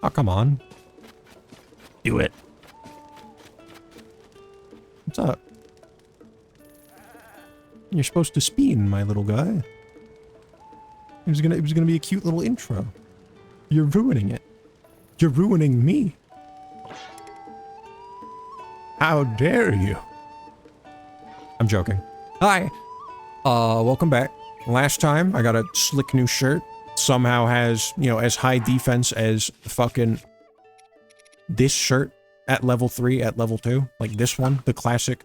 Oh, come on. Do it. What's up? You're supposed to spin, my little guy. It was gonna be a cute little intro. You're ruining it. You're ruining me. How dare you? I'm joking. Hi. Welcome back. Last time I got a slick new shirt. Somehow has, you know, as high defense as fucking this shirt at level 3, at level 2. Like this one, the classic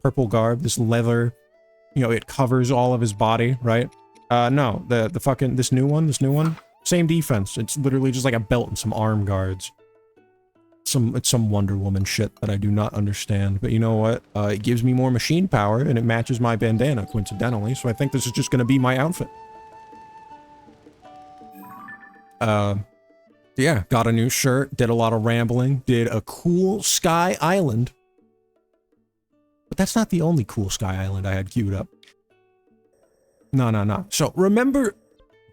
purple garb, this leather, you know, it covers all of his body, right? No, the fucking, this new one, same defense. It's literally just like a belt and some arm guards. It's some Wonder Woman shit that I do not understand, but you know what? It gives me more machine power and it matches my bandana, coincidentally, so I think this is just gonna be my outfit. Yeah, got a new shirt, did a lot of rambling, did a cool Sky Island. But that's not the only cool Sky Island I had queued up. No. So, remember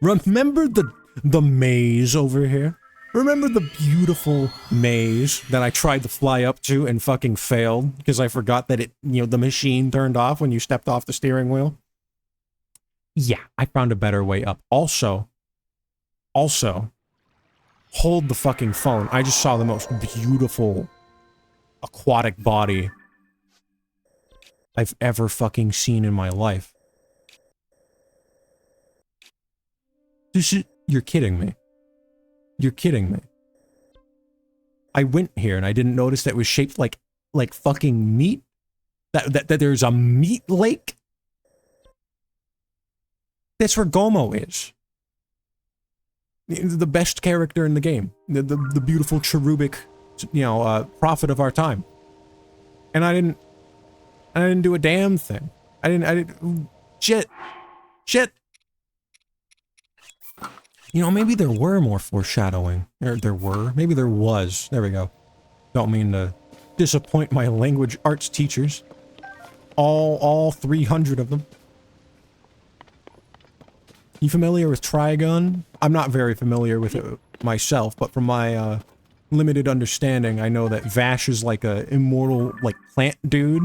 the maze over here? Remember the beautiful maze that I tried to fly up to and fucking failed because I forgot that it, you know, the machine turned off when you stepped off the steering wheel? Yeah, I found a better way up. Also, hold the fucking phone. I just saw the most beautiful aquatic body I've ever fucking seen in my life. You're kidding me. You're kidding me. I went here and I didn't notice that it was shaped like fucking meat. That there's a meat lake. That's where Gomo is. The best character in the game. The beautiful cherubic, you know, prophet of our time. And I didn't do a damn thing. Shit. You know, maybe there were more foreshadowing. Maybe there was. There we go. Don't mean to disappoint my language arts teachers. All 300 of them. You familiar with Trigun? I'm not very familiar with it myself, but from my limited understanding, I know that Vash is like a immortal, like, plant dude.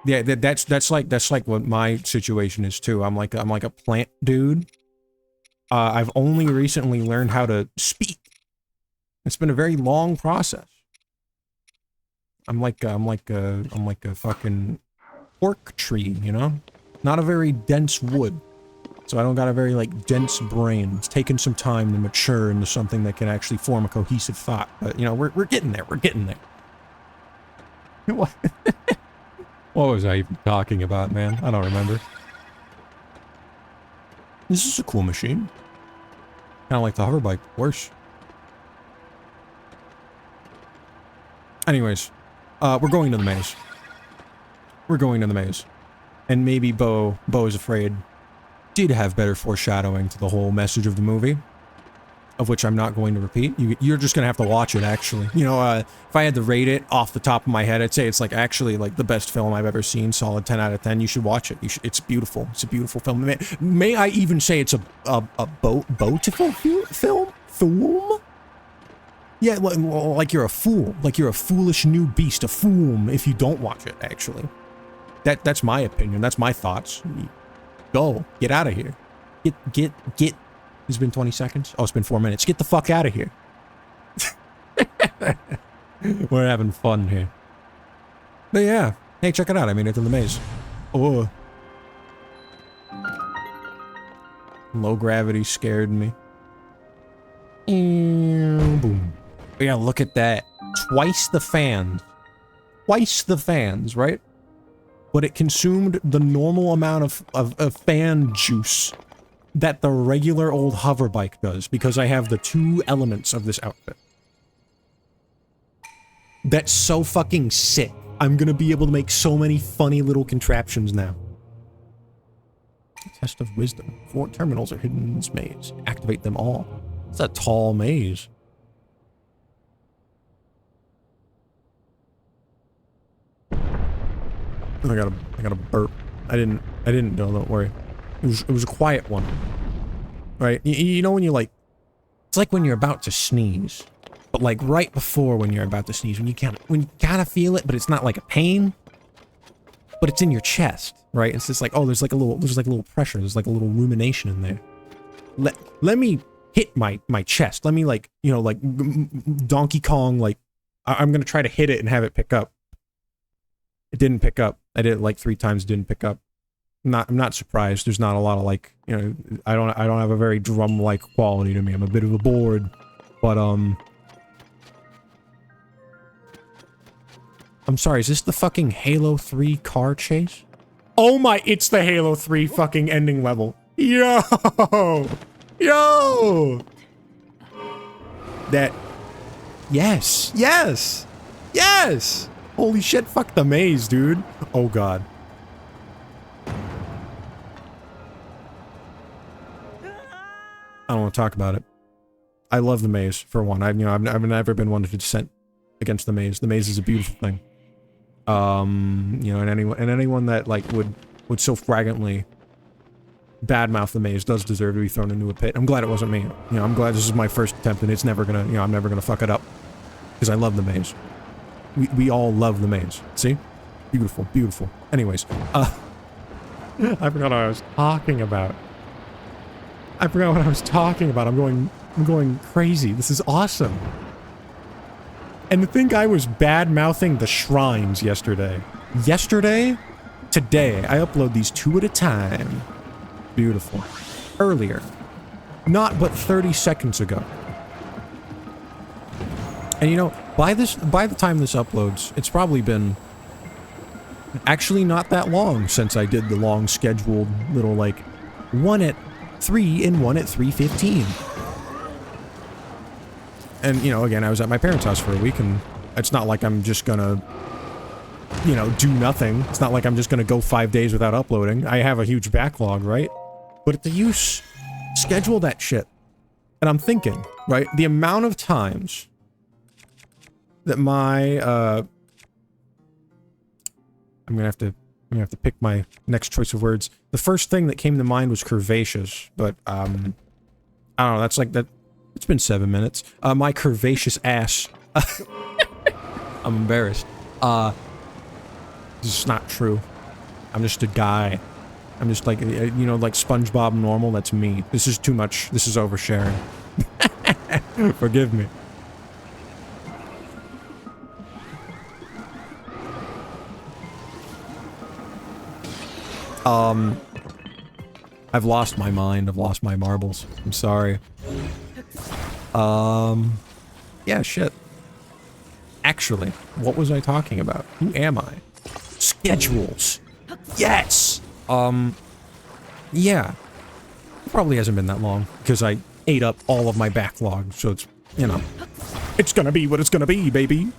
Yeah, that's like what my situation is too. I'm like a plant dude. I've only recently learned how to speak. It's been a very long process. I'm like a fucking cork tree, you know? Not a very dense wood. So I don't got a very, like, dense brain. It's taken some time to mature into something that can actually form a cohesive thought. But, you know, we're getting there. We're getting there. What? What was I even talking about, man? I don't remember. This is a cool machine. Kind of like the hover bike. Worse. Anyways. We're going to the maze. We're going to the maze. And maybe Bo is afraid, did have better foreshadowing to the whole message of the movie, of which I'm not going to repeat. You're just gonna have to watch it, actually. You know, if I had to rate it off the top of my head, I'd say it's like actually like the best film I've ever seen. Solid 10 out of 10. You should watch it. It's beautiful. It's a beautiful film. May I even say it's a beautiful film? Yeah, like you're a fool. Like you're a foolish new beast, a fool if you don't watch it, actually. That's my opinion. That's my thoughts. Go. Get out of here. Get. It's been 20 seconds? Oh, it's been 4 minutes. Get the fuck out of here. We're having fun here. But yeah. Hey, check it out. I made it to the maze. Oh. Low gravity scared me. Boom. But yeah, look at that. Twice the fans. Twice the fans, right? But it consumed the normal amount of fan juice that the regular old hover bike does, because I have the two elements of this outfit. That's so fucking sick. I'm gonna be able to make so many funny little contraptions now. Test of wisdom. 4 terminals are hidden in this maze. Activate them all. It's a tall maze. I got a burp. I didn't know, don't worry. It was a quiet one. Right? You know when you like It's like when you're about to sneeze, but like right before when you're about to sneeze, when you kind of feel it, but it's not like a pain, but it's in your chest, right? It's just like, oh, there's like a little pressure, there's like a little rumination in there. Let me hit my chest. Let me like, you know, like Donkey Kong, like I'm gonna try to hit it and have it pick up. It didn't pick up. I did it like 3 times, didn't pick up. I'm not surprised. There's not a lot of like, you know, I don't have a very drum-like quality to me. I'm a bit of a board, but I'm sorry, is this the fucking Halo 3 car chase? Oh my, it's the Halo 3 fucking ending level. Yo! Yo! That... Yes! Yes! Yes! Holy shit, fuck the maze, dude. Oh god. I don't want to talk about it. I love the maze, for one. I've never been one to dissent against the maze. The maze is a beautiful thing. You know, and anyone that like would so fragrantly badmouth the maze does deserve to be thrown into a pit. I'm glad it wasn't me. You know, I'm glad this is my first attempt and it's never gonna, you know, I'm never gonna fuck it up. Because I love the maze. We all love the maze. See? Beautiful, beautiful. Anyways, I forgot what I was talking about. I'm going crazy. This is awesome. And to think I was bad-mouthing the shrines yesterday. Today, I upload these 2 at a time. Beautiful. Earlier. Not but 30 seconds ago. And you know, by the time this uploads, it's probably been actually not that long since I did the long scheduled little like 1 at 3 and 1 at 3:15. And you know, again, I was at my parents' house for a week, and it's not like I'm just gonna, you know, do nothing. It's not like I'm just gonna go 5 days without uploading. I have a huge backlog, right? But at the use, schedule that shit. And I'm thinking, right, the amount of times that my I'm gonna have to pick my next choice of words. The first thing that came to mind was curvaceous, but I don't know, that's like that. It's been 7 minutes. My curvaceous ass. I'm embarrassed. This is not true. I'm just a guy. I'm just like, you know, like SpongeBob normal. That's me. This is too much. This is oversharing. Forgive me. I've lost my mind. I've lost my marbles. I'm sorry. Yeah, shit. Actually, what was I talking about? Who am I? Schedules. Yes! Yeah. It probably hasn't been that long, because I ate up all of my backlog, so it's, you know, it's gonna be what it's gonna be, baby.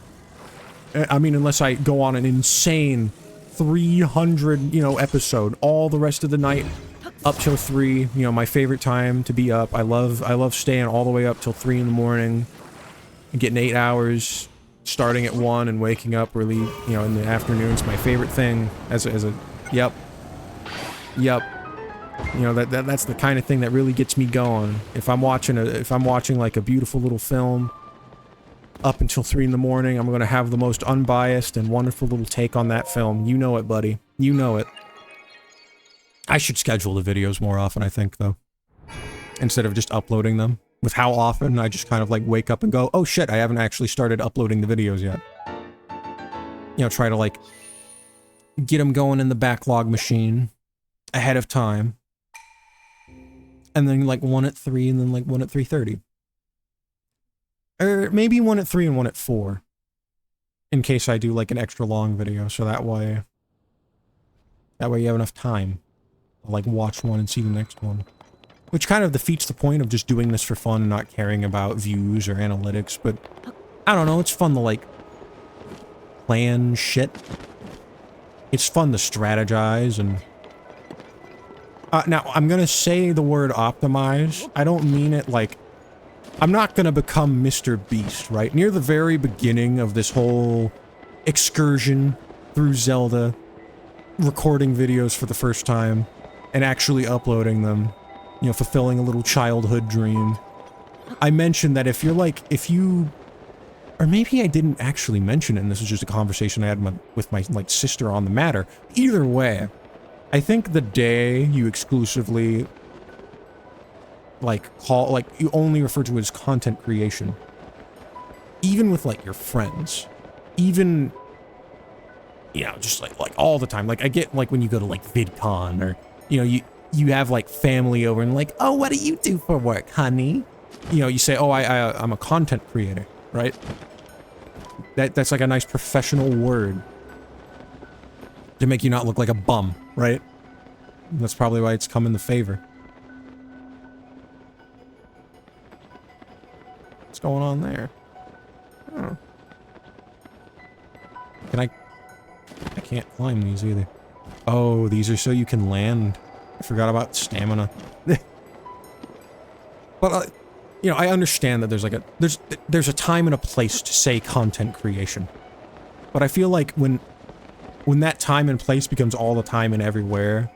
I mean, unless I go on an insane 300, you know, episode all the rest of the night up till 3, you know, my favorite time to be up. I love staying all the way up till 3 in the morning and getting 8 hours, starting at 1 and waking up really, you know, in the afternoons. My favorite thing as a yep. You know, that's the kind of thing that really gets me going. If I'm watching like a beautiful little film up until 3 in the morning, I'm going to have the most unbiased and wonderful little take on that film. You know it, buddy. You know it. I should schedule the videos more often, I think, though. Instead of just uploading them. With how often I just kind of like wake up and go, oh shit, I haven't actually started uploading the videos yet. You know, try to like get them going in the backlog machine ahead of time. And then like 1 at 3 and then like 1 at 3:30. Or maybe 1 at 3 and 1 at 4. In case I do like an extra long video, so that way you have enough time to like watch one and see the next one. Which kind of defeats the point of just doing this for fun and not caring about views or analytics, but I don't know, it's fun to like plan shit. It's fun to strategize and now I'm gonna say the word optimize. I don't mean it like I'm not gonna become Mr. Beast, right? Near the very beginning of this whole excursion through Zelda, recording videos for the first time and actually uploading them, you know, fulfilling a little childhood dream. I mentioned that if you're like, or maybe I didn't actually mention it, and this is just a conversation I had with my like sister on the matter. Either way, I think the day you exclusively like you only refer to it as content creation, even with like your friends, even, you know, just like all the time. Like I get like when you go to like VidCon, or, you know, you have like family over and like, oh, what do you do for work, honey? You know, you say, oh, I'm a content creator, right? That's like a nice professional word to make you not look like a bum, right? That's probably why it's come into favor. What's going on there? Oh. I can't climb these either. Oh, these are so you can land. I forgot about stamina. But, you know, I understand that there's like there's a time and a place to say content creation. But I feel like when that time and place becomes all the time and everywhere,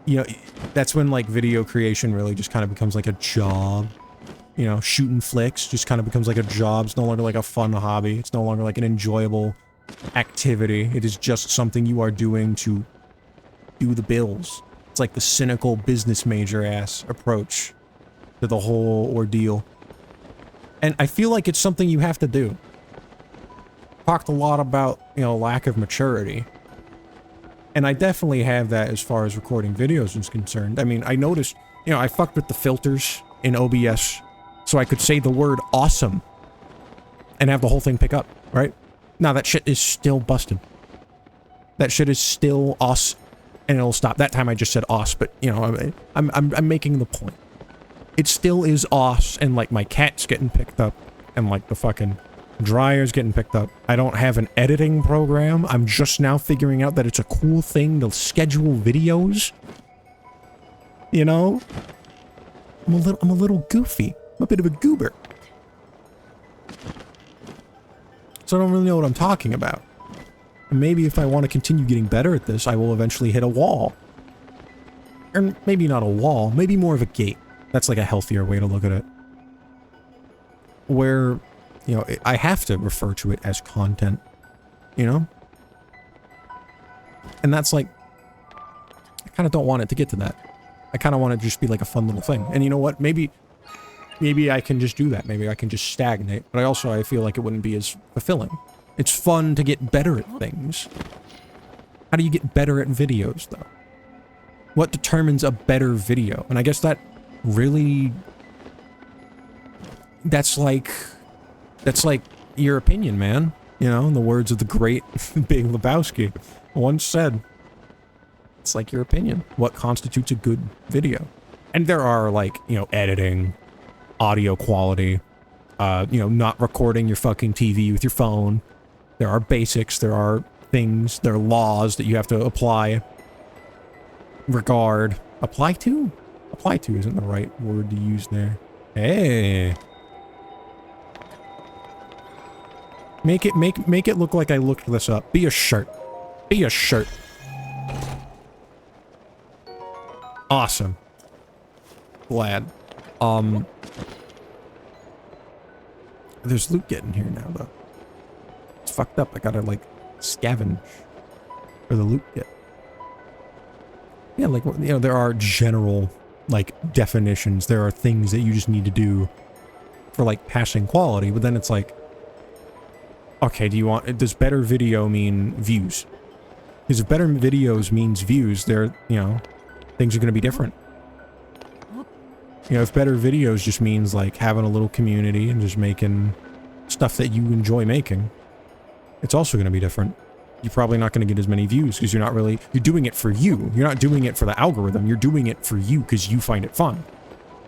you know, that's when like video creation really just kind of becomes like a job. You know, shooting flicks just kind of becomes like a job. It's no longer like a fun hobby. It's no longer like an enjoyable activity. It is just something you are doing to do the bills. It's like the cynical business major ass approach to the whole ordeal. And I feel like it's something you have to do. Talked a lot about, you know, lack of maturity. And I definitely have that as far as recording videos is concerned. I mean, I noticed, you know, I fucked with the filters in OBS so I could say the word awesome and have the whole thing pick up, right? Now that shit is still busted. That shit is still os, and it'll stop. That time I just said os, but you know, I'm making the point. It still is os, and like my cat's getting picked up, and like the fucking dryer's getting picked up. I don't have an editing program. I'm just now figuring out that it's a cool thing to schedule videos. You know? I'm a little goofy. I'm a bit of a goober. So I don't really know what I'm talking about. And maybe if I want to continue getting better at this, I will eventually hit a wall. Or maybe not a wall, maybe more of a gate. That's like a healthier way to look at it. Where, you know, I have to refer to it as content, you know? And that's like, I kind of don't want it to get to that. I kind of want it to just be like a fun little thing. And you know what? Maybe I can just do that. Maybe I can just stagnate. But I feel like it wouldn't be as fulfilling. It's fun to get better at things. How do you get better at videos, though? What determines a better video? And I guess that really... That's like your opinion, man. You know, in the words of the great Big Lebowski once said. It's like your opinion. What constitutes a good video? And there are like, you know, editing, audio quality, you know, not recording your fucking TV with your phone. There are basics, there are things, there are laws that you have to apply. Regard. Apply to? Apply to isn't the right word to use there. Hey. Make it look like I looked this up. Be a shirt. Be a shirt. Awesome. Glad. There's loot getting here now, though. It's fucked up. I gotta, like, scavenge for the loot get. Yeah, like, you know, there are general, like, definitions. There are things that you just need to do for, like, passing quality, but then it's like, okay, does better video mean views? Because if better videos means views, they're, you know, things are going to be different. You know, if better videos just means like having a little community and just making stuff that you enjoy making, it's also going to be different. You're probably not going to get as many views because you're doing it for you. You're not doing it for the algorithm. You're doing it for you because you find it fun.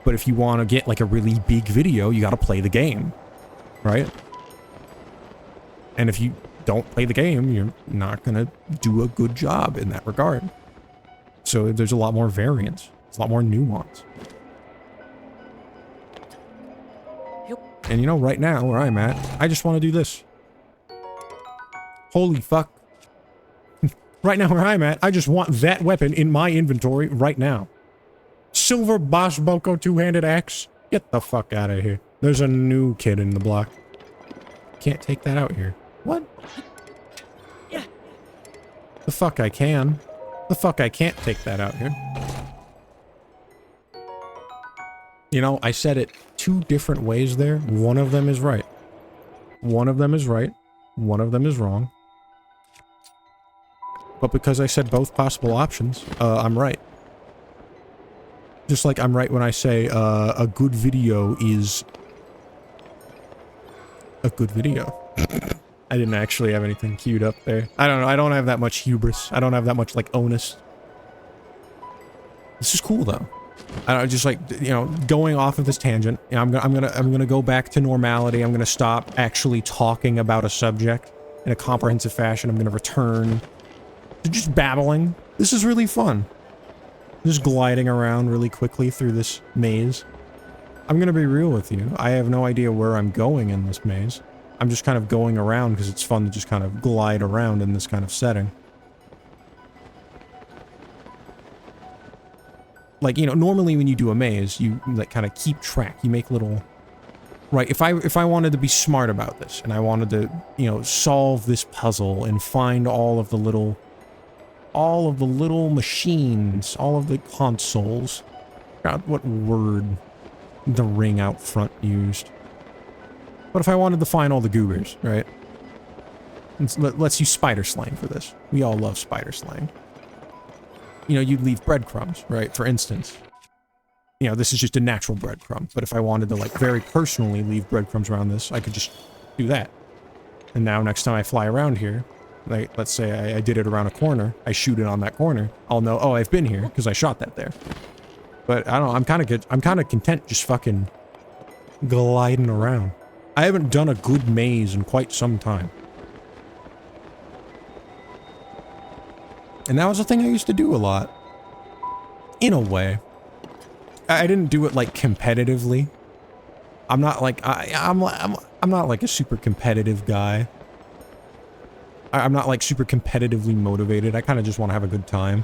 But if you want to get like a really big video, you got to play the game, right? And if you don't play the game, you're not going to do a good job in that regard. So there's a lot more variance. There's a lot more nuance. And you know, right now, where I'm at, I just want to do this. Holy fuck. Right now where I'm at, I just want that weapon in my inventory right now. silver boss Boko two-handed axe? Get the fuck out of here. There's a new kid in the block. Can't take that out here. What? The fuck I can. The fuck I can't take that out here. You know, I said it 2 different ways there. One of them is right. One of them is right. One of them is wrong. But because I said both possible options, I'm right. Just like I'm right when I say, a good video is a good video. I didn't actually have anything queued up there. I don't know, I don't have that much hubris. I don't have that much, like, onus. This is cool, though. I don't just, like, you know, going off of this tangent, you know, I'm gonna go back to normality. I'm gonna stop actually talking about a subject in a comprehensive fashion. I'm gonna return to just babbling. This is really fun. Just gliding around really quickly through this maze. I'm gonna be real with you. I have no idea where I'm going in this maze. I'm just kind of going around because it's fun to just kind of glide around in this kind of setting. Like, you know, normally when you do a maze, you, like, kind of keep track. You make little... Right, if I wanted to be smart about this, and I wanted to, you know, solve this puzzle and find all of the little machines, all of the consoles. God, what word the ring out front used. But if I wanted to find all the goobers, right? Let's use spider slang for this. We all love spider slang. You know, you'd leave breadcrumbs, right? For instance. You know, this is just a natural breadcrumb. But if I wanted to, like, very personally leave breadcrumbs around this, I could just do that. And now next time I fly around here, like, let's say I did it around a corner, I shoot it on that corner, I'll know, oh, I've been here, because I shot that there. But, I don't know, I'm kind of content just fucking gliding around. I haven't done a good maze in quite some time. And that was a thing I used to do a lot. In a way. I didn't do it, like, competitively. I'm not, like, I'm not, like, a super competitive guy. I'm not, like, super competitively motivated. I kind of just want to have a good time.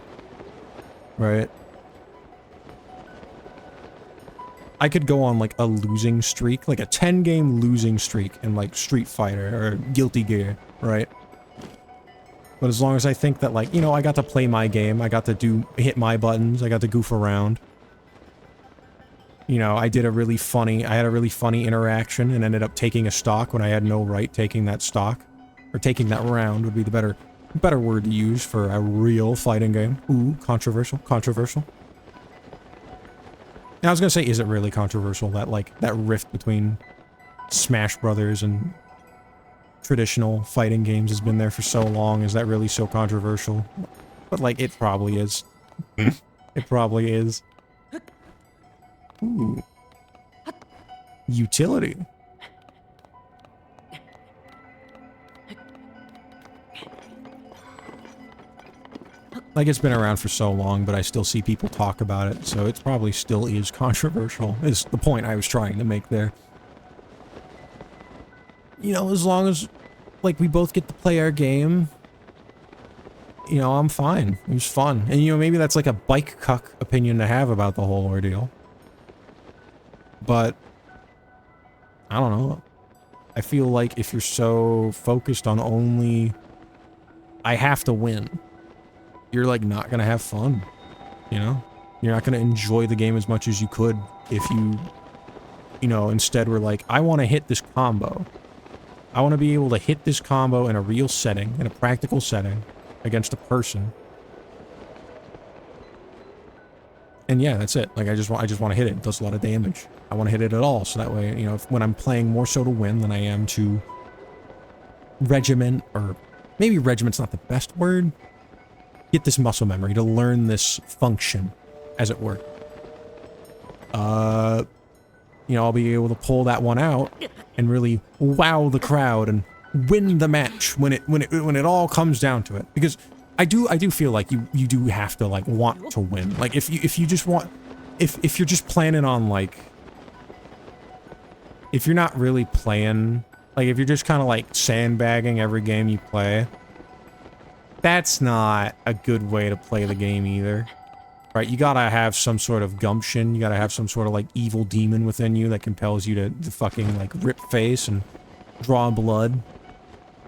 Right? I could go on, like, a losing streak. Like, a 10-game losing streak in, like, Street Fighter or Guilty Gear. Right? But as long as I think that, like, you know, I got to play my game. I got to hit my buttons. I got to goof around. You know, I had a really funny interaction and ended up taking a stock when I had no right taking that stock. Or taking that round would be the better word to use for a real fighting game. Ooh, controversial, controversial. Now, I was gonna say, is it really controversial that, like, that rift between Smash Brothers and traditional fighting games has been there for so long? Is that really so controversial? But, like, it probably is. It probably is. Ooh. Utility. Like, it's been around for so long, but I still see people talk about it, so it probably still is controversial, is the point I was trying to make there. You know, as long as, like, we both get to play our game, you know, I'm fine. It was fun. And, you know, maybe that's like a bike cuck opinion to have about the whole ordeal. But, I don't know. I feel like if you're so focused on only, I have to win, you're, like, not gonna have fun, you know? You're not gonna enjoy the game as much as you could if you know, instead were like, I want to hit this combo. I want to be able to hit this combo in a real setting, in a practical setting, against a person. And yeah, that's it. Like, I just want to hit it. It does a lot of damage. I want to hit it at all, so that way, you know, when I'm playing more so to win than I am to regiment, or maybe regiment's not the best word. Get this muscle memory, to learn this function, as it were. You know, I'll be able to pull that one out and really wow the crowd and win the match when it all comes down to it. Because I do feel like you do have to, like, want to win. Like, if you just want, if you're just planning on, like, if you're not really playing, like, if you're just kind of, like, sandbagging every game you play, that's not a good way to play the game either. Right, you gotta have some sort of gumption, you gotta have some sort of, like, evil demon within you that compels you to fucking, like, rip face and draw blood.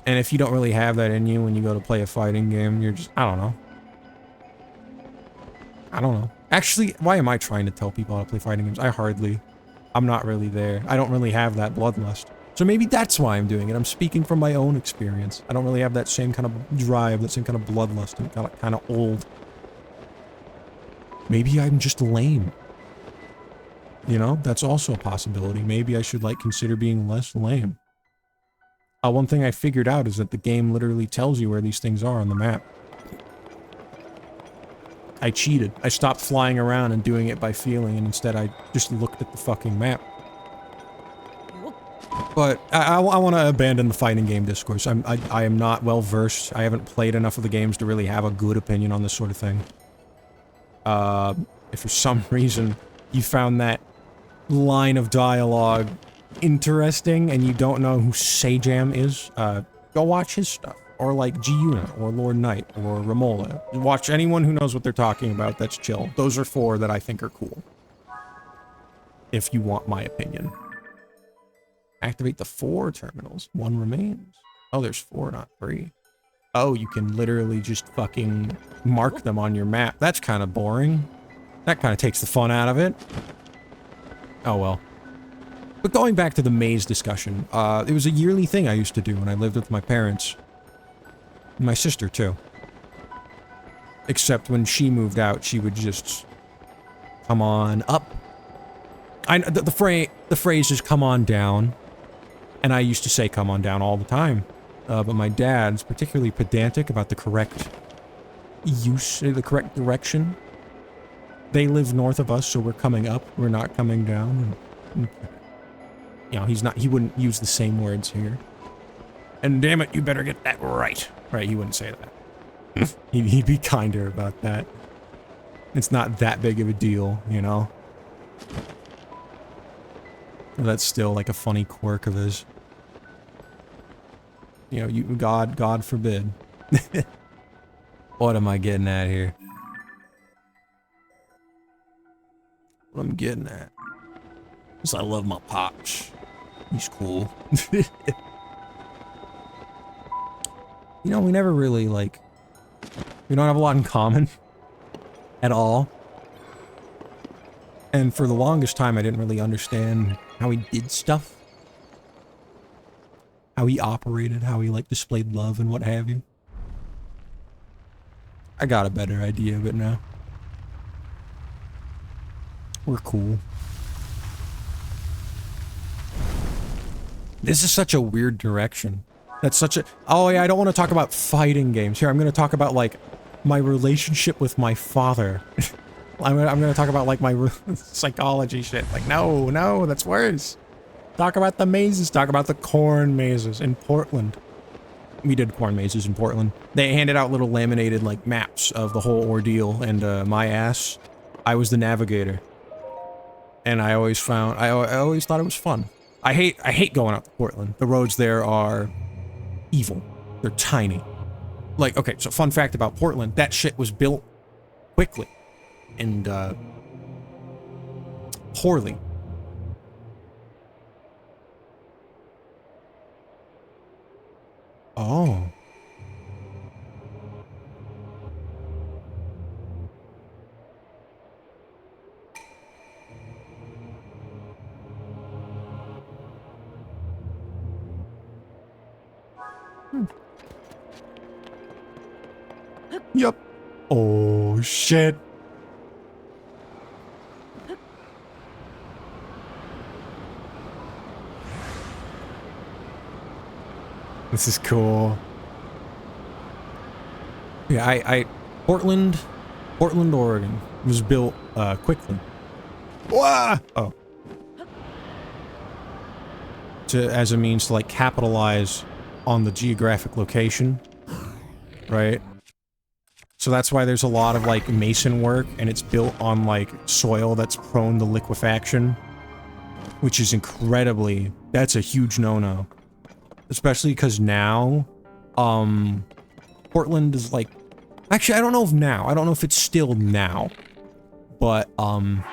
And if you don't really have that in you when you go to play a fighting game, you're just, I don't know. I don't know. Actually, why am I trying to tell people how to play fighting games? I'm not really there. I don't really have that bloodlust. So maybe that's why I'm doing it. I'm speaking from my own experience. I don't really have that same kind of drive, that same kind of bloodlust. I'm kind of old. Maybe I'm just lame. You know, that's also a possibility. Maybe I should, like, consider being less lame. One thing I figured out is that the game literally tells you where these things are on the map. I cheated. I stopped flying around and doing it by feeling, and instead I just looked at the fucking map. But I want to abandon the fighting game discourse. I am not well versed. I haven't played enough of the games to really have a good opinion on this sort of thing. If for some reason you found that line of dialogue interesting and you don't know who Sajam is, go watch his stuff. Or like G-Unit, or Lord Knight, or Romola. Watch anyone who knows what they're talking about that's chill. Those are 4 that I think are cool. If you want my opinion. Activate the 4 terminals. 1 remains. Oh, there's 4, not 3. Oh, you can literally just fucking mark them on your map. That's kind of boring. That kind of takes the fun out of it. Oh well. But going back to the maze discussion, it was a yearly thing I used to do when I lived with my parents. My sister, too. Except when she moved out, she would just come on up. The phrase is come on down. And I used to say come on down all the time. But my dad's particularly pedantic about the correct use, the correct direction. They live north of us, so we're coming up. We're not coming down. You know, he wouldn't use the same words here. And damn it, you better get that right. Right, he wouldn't say that. He'd be kinder about that. It's not that big of a deal, you know? That's still like a funny quirk of his. You know, God forbid. What am I getting at here? What I'm getting at is I love my pops. He's cool. You know, we never really, like... We don't have a lot in common. At all. And for the longest time, I didn't really understand how he did stuff. How he operated, how he, like, displayed love and what have you. I got a better idea of it now. We're cool. This is such a weird direction. That's such a... Oh yeah, I don't want to talk about fighting games. Here, I'm going to talk about, like, my relationship with my father. I'm going to talk about, like, my psychology shit. Like, no, that's worse. Talk about the mazes. Talk about the corn mazes in Portland. We did corn mazes in Portland. They handed out little laminated, like, maps of the whole ordeal, and, my ass, I was the navigator. And I always thought it was fun. I hate going out to Portland. The roads there are evil. They're tiny. Like, okay, so fun fact about Portland, that shit was built quickly. And, poorly. Oh. Yep. Oh, shit. This is cool. Yeah, Portland, Oregon was built, quickly. Wah! Oh. As a means to, like, capitalize on the geographic location. Right? So that's why there's a lot of, like, mason work, and it's built on, like, soil that's prone to liquefaction. Which is incredibly... That's a huge no-no. Especially because now, Portland is, like... Actually, I don't know if now. I don't know if it's still now. But, I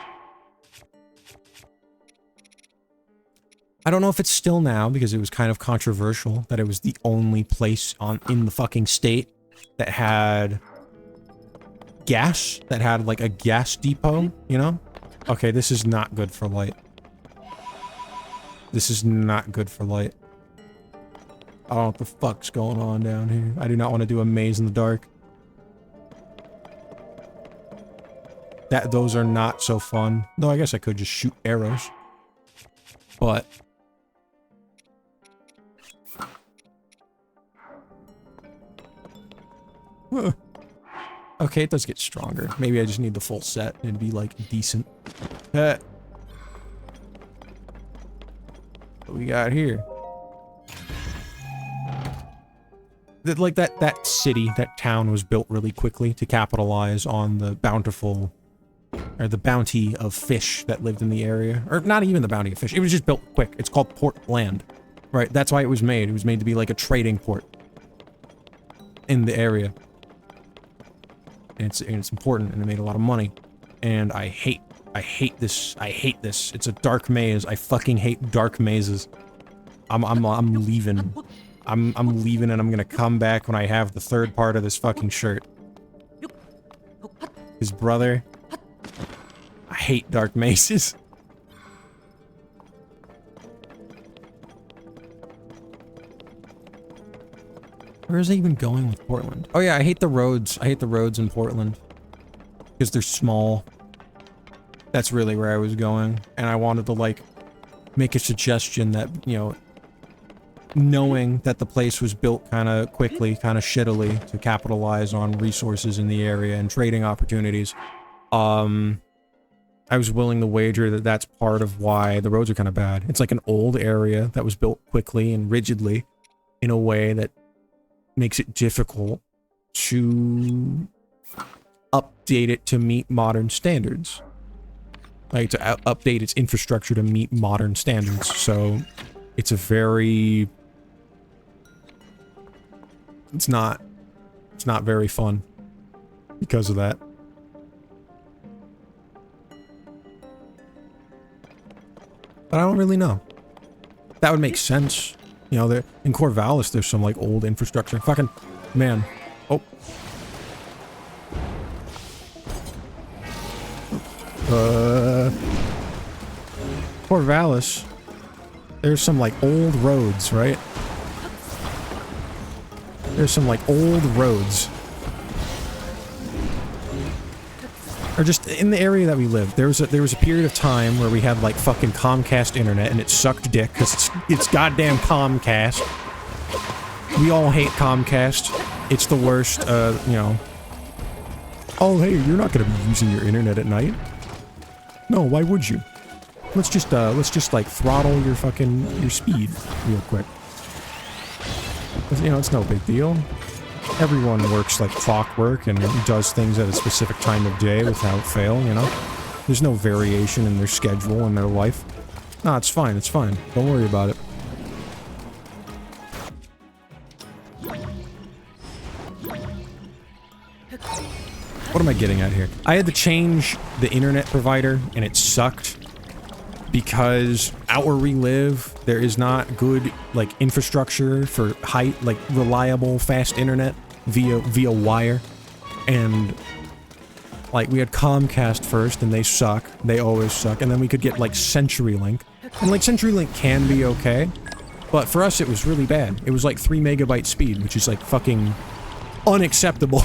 don't know if it's still now, because it was kind of controversial that it was the only place in the fucking state that had gas, that had like a gas depot, you know? Okay, this is not good for light. This is not good for light. I don't know what the fuck's going on down here. I do not want to do a maze in the dark. Those are not so fun. Though I guess I could just shoot arrows. But... okay, it does get stronger. Maybe I just need the full set and it'd be, like, decent. What we got here? Like, that city, that town was built really quickly to capitalize on the bountiful... or the bounty of fish that lived in the area. Or not even the bounty of fish. It was just built quick. It's called Portland. Right, that's why it was made. It was made to be like a trading port in the area. And it's important, and it made a lot of money. And I hate this. I hate this. It's a dark maze. I fucking hate dark mazes. I'm leaving. I'm leaving, and I'm gonna come back when I have the third part of this fucking shirt. His brother. I hate dark mazes. Where is it even going with Portland? Oh yeah, I hate the roads. I hate the roads in Portland. Because they're small. That's really where I was going. And I wanted to, like, make a suggestion that, you know, knowing that the place was built kind of quickly, kind of shittily, to capitalize on resources in the area and trading opportunities, I was willing to wager that that's part of why the roads are kind of bad. It's like an old area that was built quickly and rigidly in a way that makes it difficult to update it to meet modern standards. Like, to update its infrastructure to meet modern standards. So, it's a very... It's not very fun because of that. But I don't really know. That would make sense. You know, in Corvallis, there's some, like, old infrastructure. Fucking... man. Oh. Corvallis. There's some, like, old roads, right? There's some, like, old roads. Or just in the area that we live, there was a period of time where we had, like, fucking Comcast internet, and it sucked dick, because it's goddamn Comcast. We all hate Comcast. It's the worst, you know. Oh, hey, you're not gonna be using your internet at night. No, why would you? Let's just, like, throttle your speed real quick. You know, it's no big deal. Everyone works like clockwork and does things at a specific time of day without fail, you know? There's no variation in their schedule and their life. No, it's fine, it's fine. Don't worry about it. What am I getting at here? I had to change the internet provider, and it sucked. Because out where we live, there is not good, like, infrastructure for reliable, fast internet via wire. And, like, we had Comcast first, and they suck. They always suck. And then we could get, like, CenturyLink. And, like, CenturyLink can be okay. But for us, it was really bad. It was, like, 3 megabyte speed, which is, like, fucking unacceptable.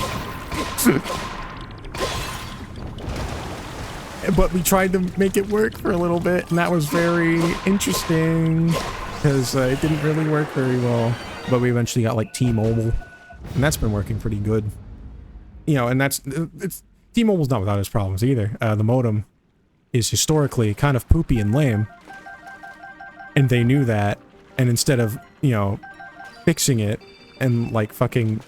But we tried to make it work for a little bit, and that was very interesting, because it didn't really work very well. But we eventually got, like, T-Mobile, and that's been working pretty good. You know, and T-Mobile's not without its problems either. The modem is historically kind of poopy and lame, and they knew that, and instead of, you know, fixing it, and, like, fucking...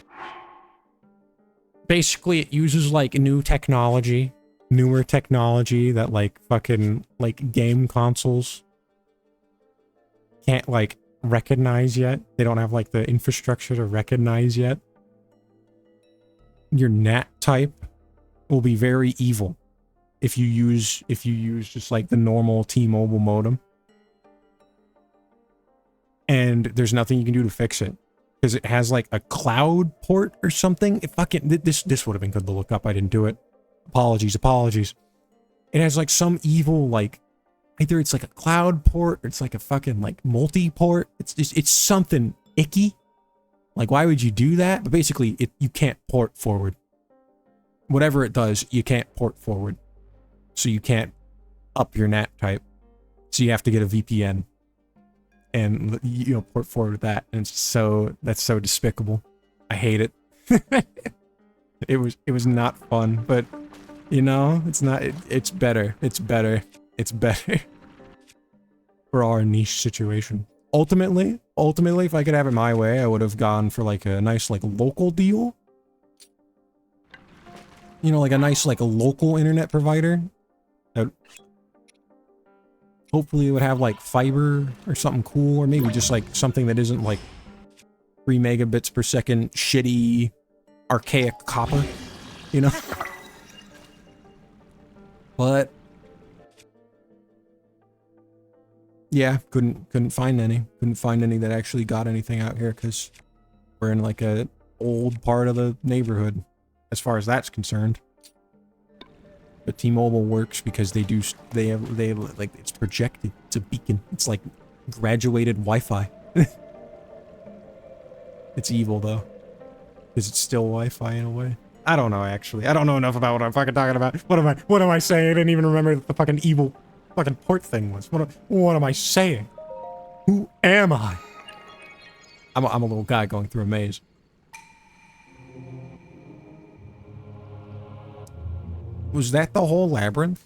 basically, it uses, like, newer technology that, like, fucking, like, game consoles can't, like, recognize yet. They don't have, like, the infrastructure to recognize yet. Your NAT type will be very evil if you use just like the normal T-Mobile modem. And there's nothing you can do to fix it because it has like a cloud port or something. It fucking this would have been good to look up. I didn't do it. Apologies. It has like some evil, like either it's like a cloud port or it's like a fucking like multi-port. It's something icky. Like, why would you do that? But basically, you can't port forward. Whatever it does, you can't port forward. So you can't up your NAT type. So you have to get a VPN and, you know, port forward with that. And that's so despicable. I hate it. It was not fun, but you know, it's better. It's better for our niche situation. Ultimately, if I could have it my way, I would have gone for like a nice like local deal. You know, like a nice like a local internet provider. That hopefully it would have like fiber or something cool, or maybe just like something that isn't like 3 megabits per second shitty archaic copper, you know? But yeah, couldn't find any. Couldn't find any that actually got anything out here because we're in like a old part of the neighborhood as far as that's concerned. But T-Mobile works because they have like, it's projected. It's a beacon. It's like graduated Wi-Fi. It's evil though. Is it still Wi-Fi in a way? I don't know actually. I don't know enough about what I'm fucking talking about. What am I saying? I didn't even remember what the fucking evil fucking port thing was. What am I saying? Who am I? I'm a little guy going through a maze. Was that the whole labyrinth?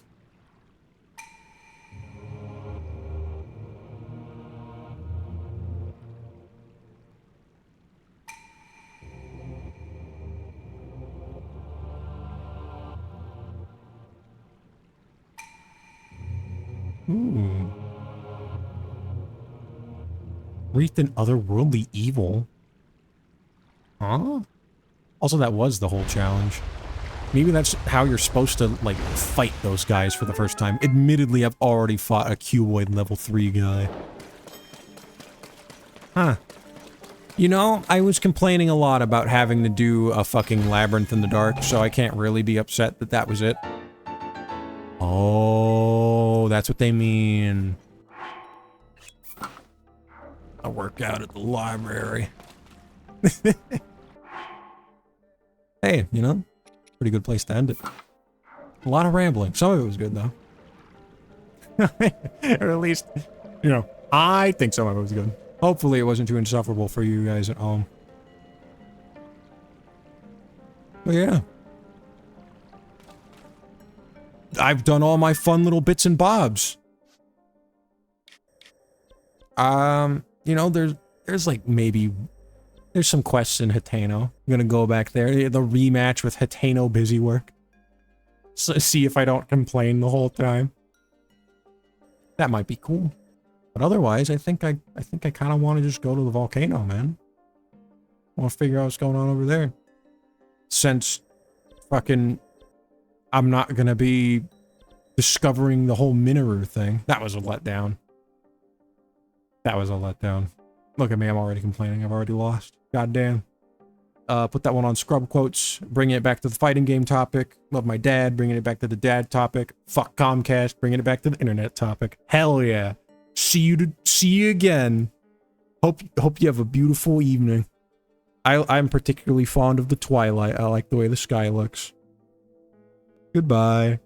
Ooh. Wreathed in otherworldly evil. Huh? Also, that was the whole challenge. Maybe that's how you're supposed to, like, fight those guys for the first time. Admittedly, I've already fought a cuboid level 3 guy. Huh. You know, I was complaining a lot about having to do a fucking labyrinth in the dark, so I can't really be upset that that was it. Oh, that's what they mean. I work out at the library. Hey, you know, pretty good place to end it. A lot of rambling. Some of it was good, though. Or at least, you know, I think some of it was good. Hopefully it wasn't too insufferable for you guys at home. But yeah. I've done all my fun little bits and bobs. You know, there's like maybe there's some quests in Hateno. I'm gonna go back there. The rematch with Hateno Busywork. So see if I don't complain the whole time. That might be cool. But otherwise, I think I kind of want to just go to the volcano, man. I want to figure out what's going on over there. Since fucking I'm not gonna be discovering the whole Minoru thing. That was a letdown. That was a letdown. Look at me, I'm already complaining. I've already lost. Goddamn. Put that one on scrub quotes. Bringing it back to the fighting game topic. Love my dad. Bringing it back to the dad topic. Fuck Comcast. Bringing it back to the internet topic. Hell yeah. See you again. Hope you have a beautiful evening. I'm particularly fond of the twilight. I like the way the sky looks. Goodbye.